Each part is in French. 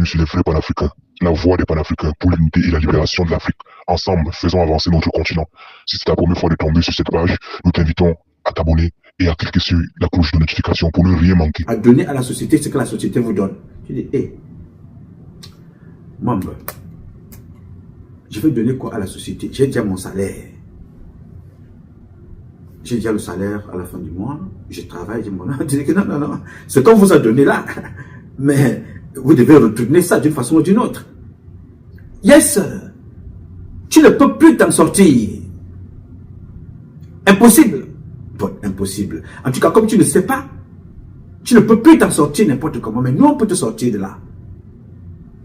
sur les vrais panafricains, la voix des panafricains pour l'unité et la libération de l'Afrique. Ensemble, faisons avancer notre continent. Si c'est ta première fois de tomber sur cette page, nous t'invitons à t'abonner et à cliquer sur la cloche de notification pour ne rien manquer. À donner à la société ce que la société vous donne. Tu dis, hé, membre, je vais donner quoi à la société? J'ai déjà mon salaire. J'ai déjà le salaire à la fin du mois. Je travaille, j'ai mon... Je dis que non. C'est qu'on vous a donné là. Mais vous devez retourner ça d'une façon ou d'une autre. Yes, tu ne peux plus t'en sortir. Impossible. Bon, impossible. En tout cas, comme tu ne sais pas, tu ne peux plus t'en sortir n'importe comment. Mais nous, on peut te sortir de là.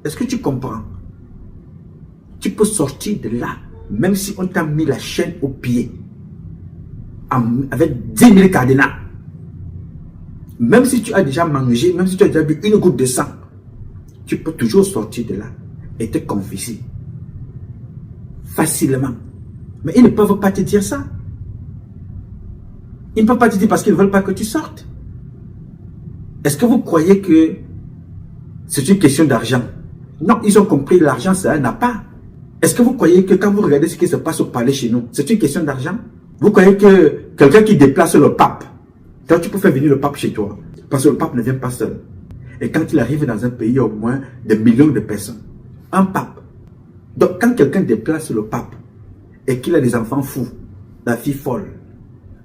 Est-ce que tu comprends? Tu peux sortir de là, même si on t'a mis la chaîne au pied, avec 10 000 cadenas. Même si tu as déjà mangé, même si tu as déjà bu une goutte de sang, tu peux toujours sortir de là et te confesser. Facilement. Mais ils ne peuvent pas te dire ça. Ils ne peuvent pas te dire parce qu'ils ne veulent pas que tu sortes. Est-ce que vous croyez que c'est une question d'argent? Non, ils ont compris, l'argent, ça n'a pas. Est-ce que vous croyez que quand vous regardez ce qui se passe au palais chez nous, c'est une question d'argent? Vous croyez que quelqu'un qui déplace le pape, toi tu peux faire venir le pape chez toi, parce que le pape ne vient pas seul. Et quand il arrive dans un pays, il y a au moins des millions de personnes. Un pape. Donc quand quelqu'un déplace le pape, et qu'il a des enfants fous, la fille folle,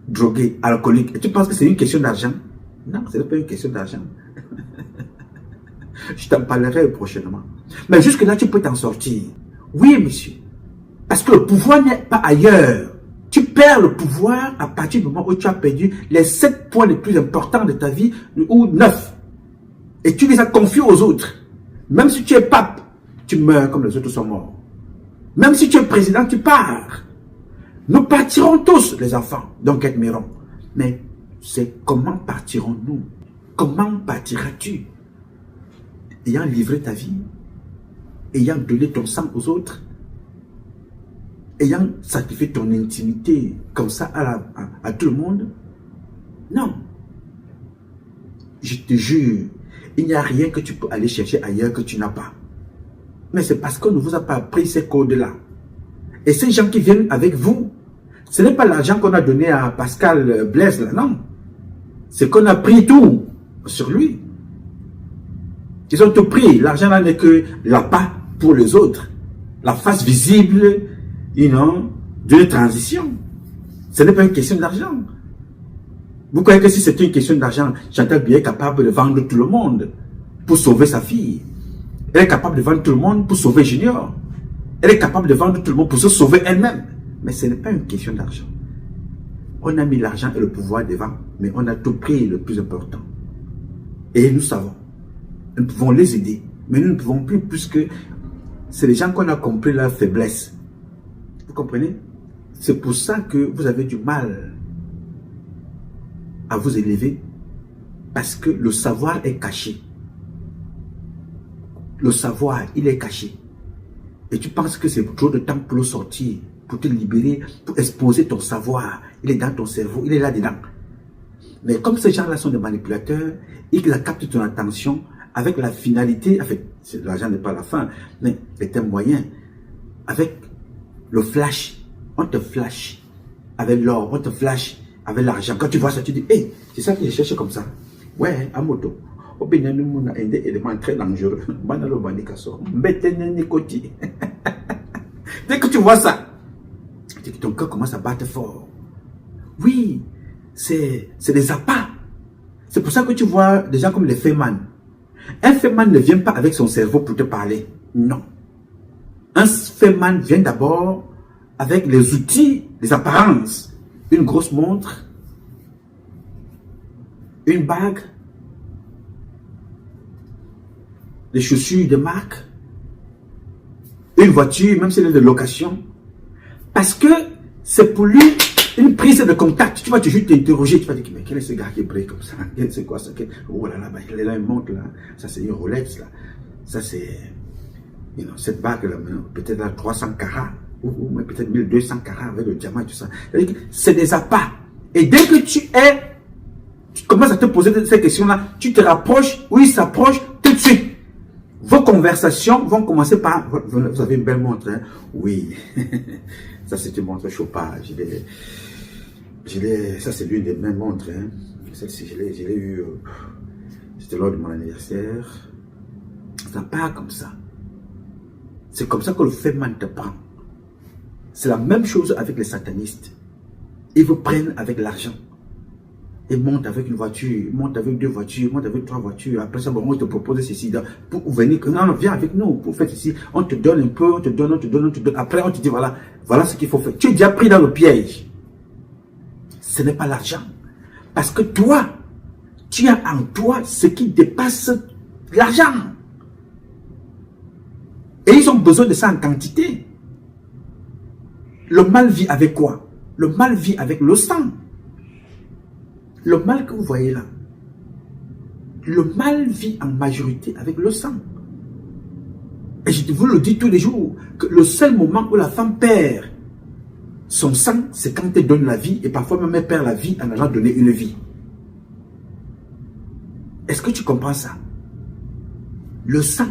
droguée, alcoolique, et tu penses que c'est une question d'argent? Non, ce n'est pas une question d'argent. Je t'en parlerai prochainement. Mais jusque là, tu peux t'en sortir. Oui, monsieur. Parce que le pouvoir n'est pas ailleurs. Tu perds le pouvoir à partir du moment où tu as perdu les 7 points les plus importants de ta vie, ou 9. Et tu les as confiés aux autres. Même si tu es pape, tu meurs comme les autres sont morts. Même si tu es président, tu pars. Nous partirons tous, les enfants, donc admirons. Mais c'est comment partirons-nous? Comment partiras-tu? Ayant livré ta vie, ayant donné ton sang aux autres, ayant sacrifié ton intimité comme ça à tout le monde? Non. Je te jure, il n'y a rien que tu peux aller chercher ailleurs que tu n'as pas. Mais c'est parce qu'on ne vous a pas appris ces codes-là. Et ces gens qui viennent avec vous, ce n'est pas l'argent qu'on a donné à Pascal Blaise, là, non. C'est qu'on a pris tout sur lui. Ils ont tout pris. L'argent là n'est que l'appât pour les autres. La face visible, d'une transition. Ce n'est pas une question d'argent. Vous croyez que si c'était une question d'argent, Chantal Biya est capable de vendre tout le monde pour sauver sa fille? Elle est capable de vendre tout le monde pour sauver Junior. Elle est capable de vendre tout le monde pour se sauver elle-même. Mais ce n'est pas une question d'argent. On a mis l'argent et le pouvoir devant, mais on a tout pris le plus important. Et nous savons. Nous pouvons les aider, mais nous ne pouvons plus, puisque c'est les gens qu'on a compris leur faiblesse. Vous comprenez? C'est pour ça que vous avez du mal à vous élever, parce que le savoir est caché. Le savoir, il est caché. Et tu penses que c'est trop de temps pour le sortir, pour te libérer, pour exposer ton savoir. Il est dans ton cerveau, il est là-dedans. Mais comme ces gens-là sont des manipulateurs, ils captent ton attention avec la finalité, en fait, l'argent n'est pas la fin, mais c'est un moyen. Avec le flash, on te flash. Avec l'or, on te flash. Avec l'argent. Quand tu vois ça, tu dis, hey, c'est ça que je cherche comme ça. Ouais, à moto. Au Bénin, nous avons des éléments très dangereux. Dès que tu vois ça, ton cœur commence à battre fort. Oui, c'est des appâts. C'est pour ça que tu vois des gens comme les Feynman. Un Feynman ne vient pas avec son cerveau pour te parler. Non. Un Feynman vient d'abord avec les outils, les apparences. Une grosse montre, une bague, des chaussures de marque, une voiture, même si elle est de location. Parce que c'est pour lui une prise de contact. Tu vas toujours t'interroger, tu vas dire, mais quel est ce gars qui brille comme ça? C'est quoi ça? Oh là là, il est là, une montre là. Ça c'est une Rolex là. Ça c'est, cette bague là, peut-être à 300 carats. Ou peut-être 1200 carats avec le diamant et tout ça. C'est des appâts. Et dès que tu commences à te poser ces questions-là, tu te rapproches, oui, il s'approche tout de suite. Vos conversations vont commencer par, vous avez une belle montre, hein? Oui, ça c'est une montre Chopard, ça c'est l'une des mêmes montres, hein? Celle-ci, je l'ai eu, c'était lors de mon anniversaire. Ça part comme ça. C'est comme ça que le fait man te prend. C'est la même chose avec les satanistes. Ils vous prennent avec l'argent. Ils montent avec une voiture, montent avec 2 voitures, montent avec 3 voitures. Après ça, bon, on te propose ceci. Pour venir, non, viens avec nous, pour faire ceci. On te donne un peu, on te donne. Après, on te dit, voilà ce qu'il faut faire. Tu es déjà pris dans le piège. Ce n'est pas l'argent. Parce que toi, tu as en toi ce qui dépasse l'argent. Et ils ont besoin de ça en quantité. Le mal vit avec quoi? Le mal vit avec le sang. Le mal que vous voyez là, le mal vit en majorité avec le sang. Et je vous le dis tous les jours, que le seul moment où la femme perd son sang, c'est quand elle donne la vie, et parfois même elle perd la vie en allant donner une vie. Est-ce que tu comprends ça? Le sang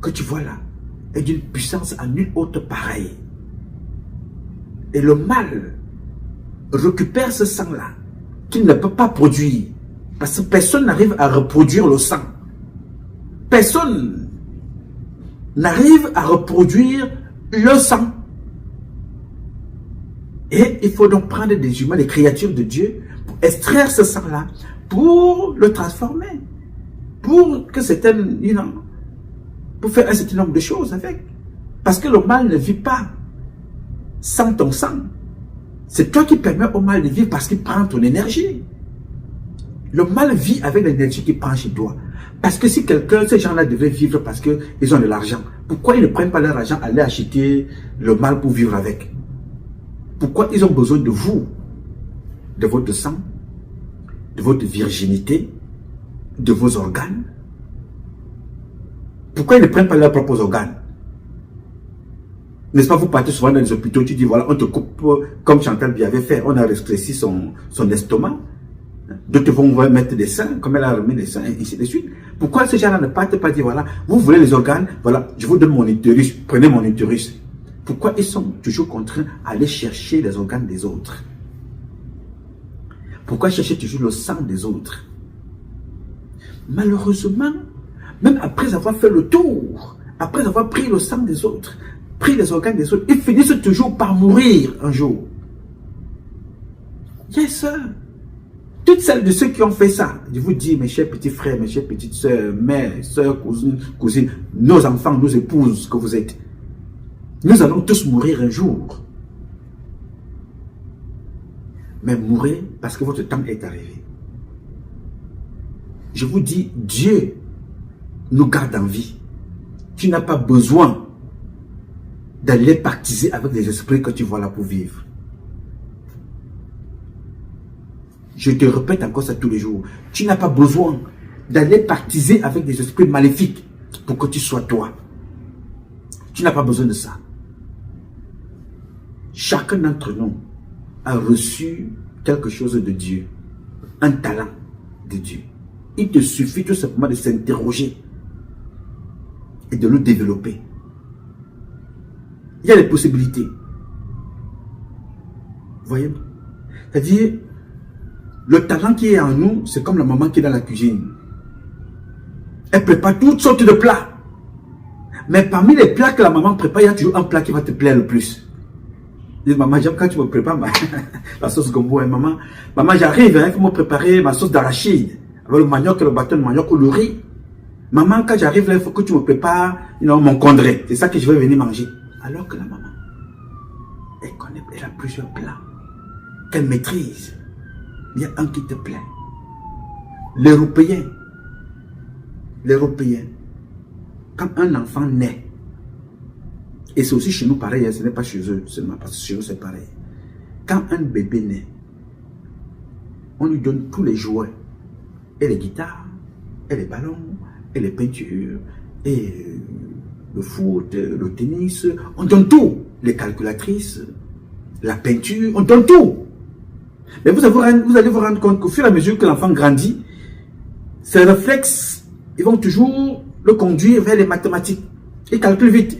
que tu vois là est d'une puissance à nulle autre pareille. Et le mal récupère ce sang-là, qu'il ne peut pas produire. Parce que personne n'arrive à reproduire le sang. Personne n'arrive à reproduire le sang. Et il faut donc prendre des humains, des créatures de Dieu, pour extraire ce sang-là, pour le transformer. Pour que certaines, pour faire un certain nombre de choses avec. Parce que le mal ne vit pas sans ton sang. C'est toi qui permets au mal de vivre parce qu'il prend ton énergie. Le mal vit avec l'énergie qu'il prend chez toi. Parce que si ces gens-là devaient vivre parce qu'ils ont de l'argent, pourquoi ils ne prennent pas leur argent, aller acheter le mal pour vivre avec? Pourquoi ils ont besoin de vous, de votre sang, de votre virginité, de vos organes? Pourquoi ils ne prennent pas leurs propres organes? N'est-ce pas, vous partez souvent dans les hôpitaux, tu dis voilà, on te coupe, comme Chantal Biya avait fait, on a rétréci son estomac. D'autres vont mettre des seins, comme elle a remis des seins, et ainsi de suite. Pourquoi ces gens-là ne partent pas dire voilà, vous voulez les organes, voilà, je vous donne mon utérus, prenez mon utérus. Pourquoi ils sont toujours contraints à aller chercher les organes des autres? Pourquoi chercher toujours le sang des autres? Malheureusement, même après avoir fait le tour, après avoir pris le sang des autres, pris les organes des autres, ils finissent toujours par mourir un jour. Yes, sir. Toutes celles de ceux qui ont fait ça, je vous dis, mes chers petits frères, mes chères petites sœurs, mères, sœurs, cousines, nos enfants, nos épouses que vous êtes, nous allons tous mourir un jour. Mais mourrez parce que votre temps est arrivé. Je vous dis, Dieu nous garde en vie. Tu n'as pas besoin d'aller pactiser avec les esprits que tu vois là pour vivre. Je te répète encore ça tous les jours. Tu n'as pas besoin d'aller pactiser avec des esprits maléfiques pour que tu sois toi. Tu n'as pas besoin de ça. Chacun d'entre nous a reçu quelque chose de Dieu, un talent de Dieu. Il te suffit tout simplement de s'interroger et de le développer. Il y a des possibilités. Voyez? C'est-à-dire, le talent qui est en nous, c'est comme la maman qui est dans la cuisine. Elle prépare toutes sortes de plats. Mais parmi les plats que la maman prépare, il y a toujours un plat qui va te plaire le plus. Je dis, maman, j'aime quand tu me prépares la sauce gombo. Hein, maman, j'arrive, il faut me préparer ma sauce d'arachide. Avec le manioc, le bâton de manioc ou le riz. Maman, quand j'arrive là, il faut que tu me prépares mon condré. C'est ça que je vais venir manger. Alors que la maman, elle a plusieurs plats qu'elle maîtrise. Il y a un qui te plaît. L'Européen, quand un enfant naît, et c'est aussi chez nous pareil, ce n'est pas chez eux seulement, parce que chez nous c'est pareil. Quand un bébé naît, on lui donne tous les jouets, et les guitares, et les ballons, et les peintures, et le foot, le tennis, on donne tout. Les calculatrices, la peinture, on donne tout. Mais vous allez vous rendre compte qu'au fur et à mesure que l'enfant grandit, ses réflexes, ils vont toujours le conduire vers les mathématiques. Il calcule vite.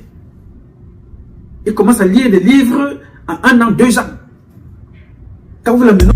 Il commence à lire des livres en 1 an, 2 ans. Quand vous l'amenez